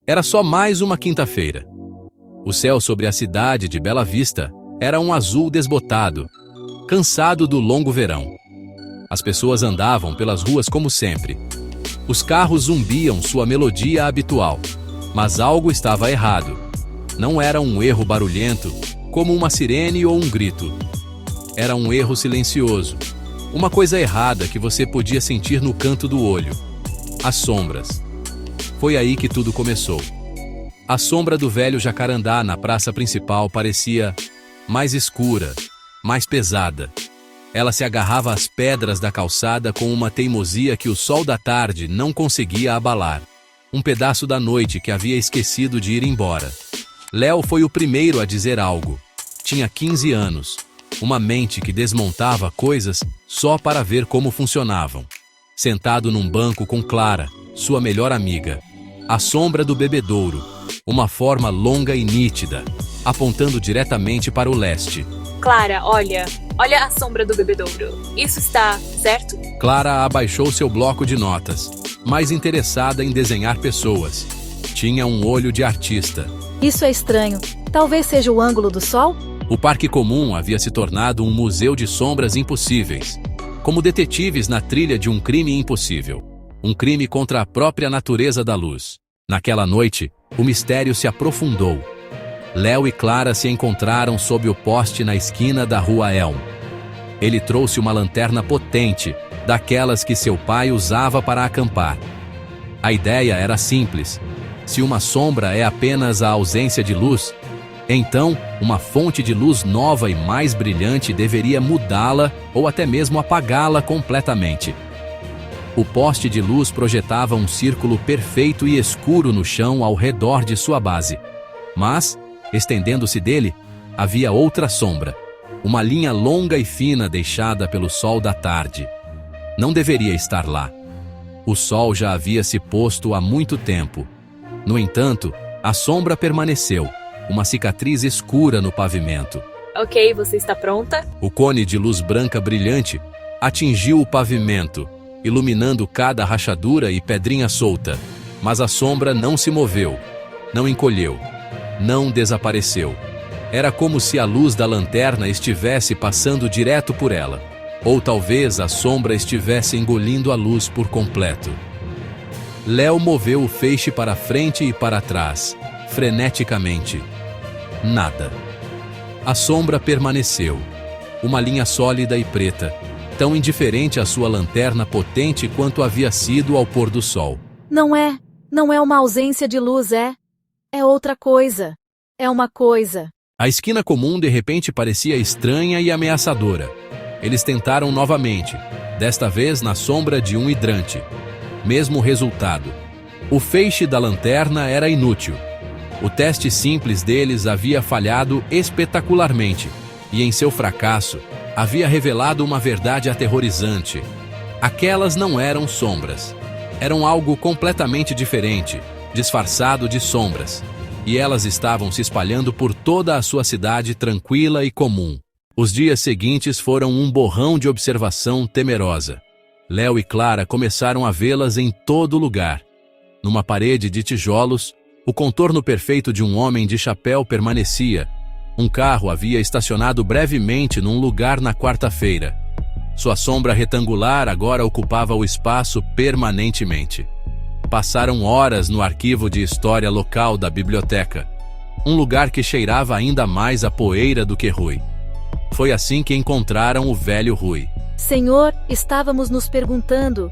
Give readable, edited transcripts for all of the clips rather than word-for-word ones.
Era só mais uma quinta-feira. O céu sobre a cidade de Bela Vista era um azul desbotado, cansado do longo verão. As pessoas andavam pelas ruas como sempre. Os carros zumbiam sua melodia habitual, mas algo estava errado. Não era um erro barulhento, como uma sirene ou um grito. Era um erro silencioso, uma coisa errada que você podia sentir no canto do olho. As sombras. Foi aí que tudo começou. A sombra do velho jacarandá na praça principal parecia mais escura, mais pesada. Ela se agarrava às pedras da calçada com uma teimosia que o sol da tarde não conseguia abalar. Um pedaço da noite que havia esquecido de ir embora. Léo foi o primeiro a dizer algo. Tinha 15 anos. Uma mente que desmontava coisas só para ver como funcionavam. Sentado num banco com Clara, sua melhor amiga. A sombra do bebedouro, uma forma longa e nítida, apontando diretamente para o leste. Clara, olha a sombra do bebedouro. Isso está certo? Clara abaixou seu bloco de notas, mais interessada em desenhar pessoas. Tinha um olho de artista. Isso é estranho. Talvez seja o ângulo do sol? O Parque Comum havia se tornado um museu de sombras impossíveis, como detetives na trilha de um crime impossível. Um crime contra a própria natureza da luz. Naquela noite, o mistério se aprofundou. Léo e Clara se encontraram sob o poste na esquina da Rua Elm. Ele trouxe uma lanterna potente, daquelas que seu pai usava para acampar. A ideia era simples. Se uma sombra é apenas a ausência de luz, então uma fonte de luz nova e mais brilhante deveria mudá-la ou até mesmo apagá-la completamente. O poste de luz projetava um círculo perfeito e escuro no chão ao redor de sua base. Mas, estendendo-se dele, havia outra sombra, uma linha longa e fina deixada pelo sol da tarde. Não deveria estar lá. O sol já havia se posto há muito tempo. No entanto, a sombra permaneceu, uma cicatriz escura no pavimento. Ok, você está pronta? O cone de luz branca brilhante atingiu o pavimento, iluminando cada rachadura e pedrinha solta. Mas a sombra não se moveu, não encolheu, não desapareceu. Era como se a luz da lanterna estivesse passando direto por ela. Ou talvez a sombra estivesse engolindo a luz por completo. Léo moveu o feixe para frente e para trás, freneticamente. Nada. A sombra permaneceu. Uma linha sólida e preta, tão indiferente à sua lanterna potente quanto havia sido ao pôr do sol. Não é uma ausência de luz, é outra coisa. É uma coisa. A esquina comum de repente parecia estranha e ameaçadora. Eles tentaram novamente, desta vez na sombra de um hidrante. Mesmo resultado. O feixe da lanterna era inútil. O teste simples deles havia falhado espetacularmente, e em seu fracasso, havia revelado uma verdade aterrorizante. Aquelas não eram sombras. Eram algo completamente diferente, disfarçado de sombras. E elas estavam se espalhando por toda a sua cidade tranquila e comum. Os dias seguintes foram um borrão de observação temerosa. Léo e Clara começaram a vê-las em todo lugar. Numa parede de tijolos, o contorno perfeito de um homem de chapéu permanecia. Um carro havia estacionado brevemente num lugar na quarta-feira. Sua sombra retangular agora ocupava o espaço permanentemente. Passaram horas no arquivo de história local da biblioteca, um lugar que cheirava ainda mais a poeira do que Rui. Foi assim que encontraram o velho Rui. Senhor, estávamos nos perguntando.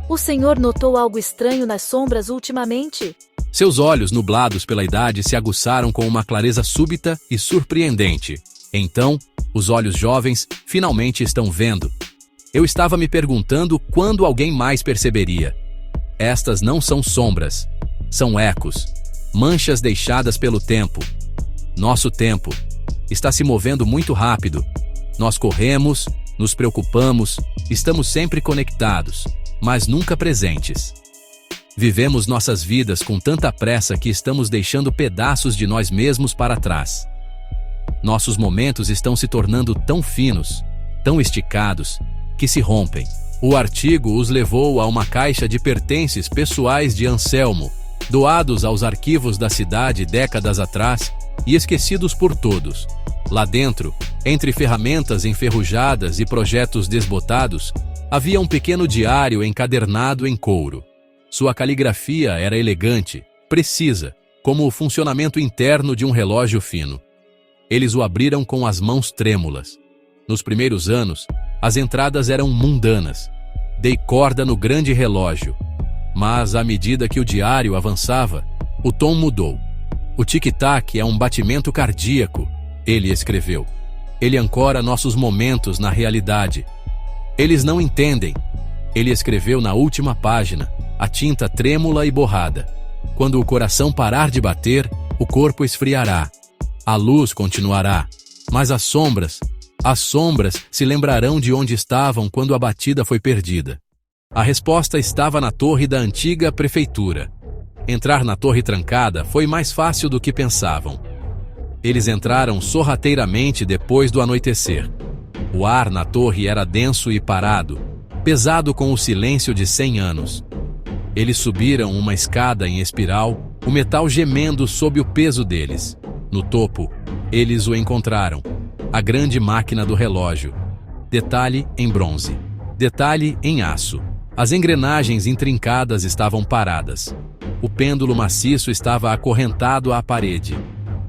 O senhor notou algo estranho nas sombras ultimamente? Seus olhos, nublados pela idade, se aguçaram com uma clareza súbita e surpreendente. Então, os olhos jovens finalmente estão vendo. Eu estava me perguntando quando alguém mais perceberia. Estas não são sombras, são ecos, manchas deixadas pelo tempo. Nosso tempo está se movendo muito rápido. Nós corremos, nos preocupamos, estamos sempre conectados, mas nunca presentes. Vivemos nossas vidas com tanta pressa que estamos deixando pedaços de nós mesmos para trás. Nossos momentos estão se tornando tão finos, tão esticados, que se rompem. O artigo os levou a uma caixa de pertences pessoais de Anselmo, doados aos arquivos da cidade décadas atrás e esquecidos por todos. Lá dentro, entre ferramentas enferrujadas e projetos desbotados, havia um pequeno diário encadernado em couro. Sua caligrafia era elegante, precisa, como o funcionamento interno de um relógio fino. Eles o abriram com as mãos trêmulas. Nos primeiros anos, as entradas eram mundanas. Dei corda no grande relógio. Mas, à medida que o diário avançava, o tom mudou. O tic-tac é um batimento cardíaco, ele escreveu. Ele ancora nossos momentos na realidade. Eles não entendem. Ele escreveu na última página, a tinta trêmula e borrada. Quando o coração parar de bater, o corpo esfriará. A luz continuará, mas as sombras se lembrarão de onde estavam quando a batida foi perdida. A resposta estava na torre da antiga prefeitura. Entrar na torre trancada foi mais fácil do que pensavam. Eles entraram sorrateiramente depois do anoitecer. O ar na torre era denso e parado, pesado com o silêncio de 100 anos. Eles subiram uma escada em espiral, o metal gemendo sob o peso deles. No topo, eles o encontraram. A grande máquina do relógio. Detalhe em bronze. Detalhe em aço. As engrenagens intrincadas estavam paradas. O pêndulo maciço estava acorrentado à parede.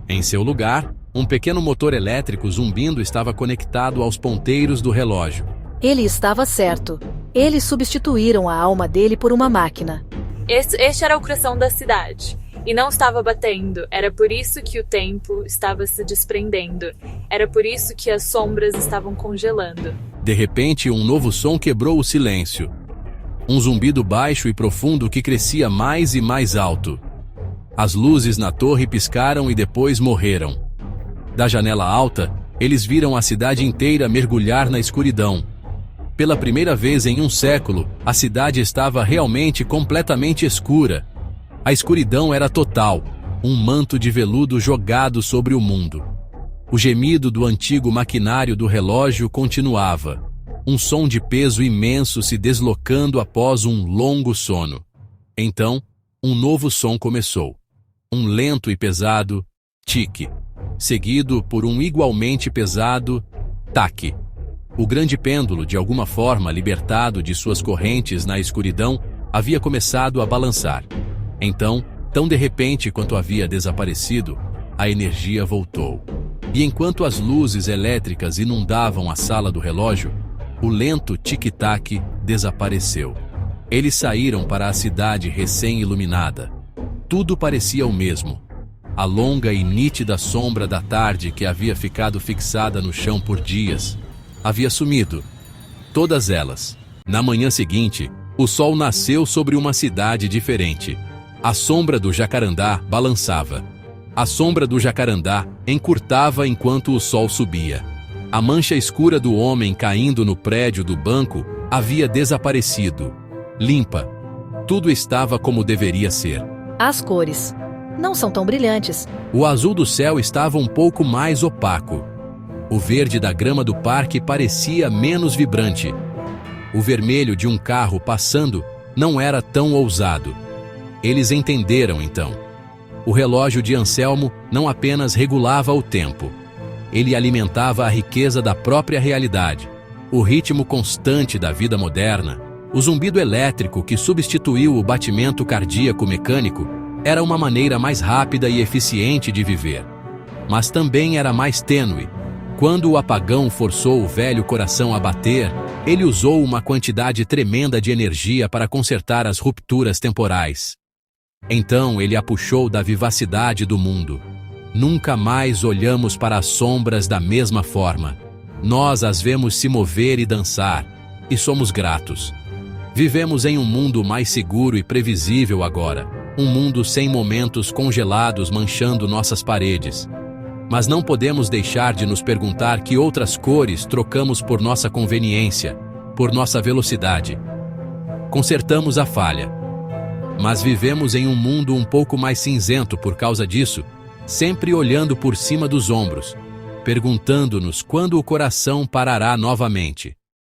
Em seu lugar, um pequeno motor elétrico zumbindo estava conectado aos ponteiros do relógio. Ele estava certo. Eles substituíram a alma dele por uma máquina. Este era o coração da cidade. E não estava batendo. Era por isso que o tempo estava se desprendendo. Era por isso que as sombras estavam congelando. De repente, um novo som quebrou o silêncio. Um zumbido baixo e profundo que crescia mais e mais alto. As luzes na torre piscaram e depois morreram. Da janela alta, eles viram a cidade inteira mergulhar na escuridão. Pela primeira vez em um século, a cidade estava realmente completamente escura. A escuridão era total, um manto de veludo jogado sobre o mundo. O gemido do antigo maquinário do relógio continuava. Um som de peso imenso se deslocando após um longo sono. Então, um novo som começou. Um lento e pesado tique, seguido por um igualmente pesado taque. O grande pêndulo, de alguma forma libertado de suas correntes na escuridão, havia começado a balançar. Então, tão de repente quanto havia desaparecido, a energia voltou. E enquanto as luzes elétricas inundavam a sala do relógio, o lento tic-tac desapareceu. Eles saíram para a cidade recém-iluminada. Tudo parecia o mesmo. A longa e nítida sombra da tarde que havia ficado fixada no chão por dias havia sumido. Todas elas. Na manhã seguinte, o sol nasceu sobre uma cidade diferente. A sombra do jacarandá balançava. A sombra do jacarandá encurtava enquanto o sol subia. A mancha escura do homem caindo no prédio do banco havia desaparecido. Limpa. Tudo estava como deveria ser. As cores não são tão brilhantes. O azul do céu estava um pouco mais opaco. O verde da grama do parque parecia menos vibrante. O vermelho de um carro passando não era tão ousado. Eles entenderam então. O relógio de Anselmo não apenas regulava o tempo. Ele alimentava a riqueza da própria realidade, o ritmo constante da vida moderna. O zumbido elétrico que substituiu o batimento cardíaco mecânico era uma maneira mais rápida e eficiente de viver. Mas também era mais tênue. Quando o apagão forçou o velho coração a bater, ele usou uma quantidade tremenda de energia para consertar as rupturas temporais. Então ele a puxou da vivacidade do mundo. Nunca mais olhamos para as sombras da mesma forma. Nós as vemos se mover e dançar, e somos gratos. Vivemos em um mundo mais seguro e previsível agora, um mundo sem momentos congelados manchando nossas paredes. Mas não podemos deixar de nos perguntar que outras cores trocamos por nossa conveniência, por nossa velocidade. Consertamos a falha. Mas vivemos em um mundo um pouco mais cinzento por causa disso, sempre olhando por cima dos ombros, perguntando-nos quando o coração parará novamente.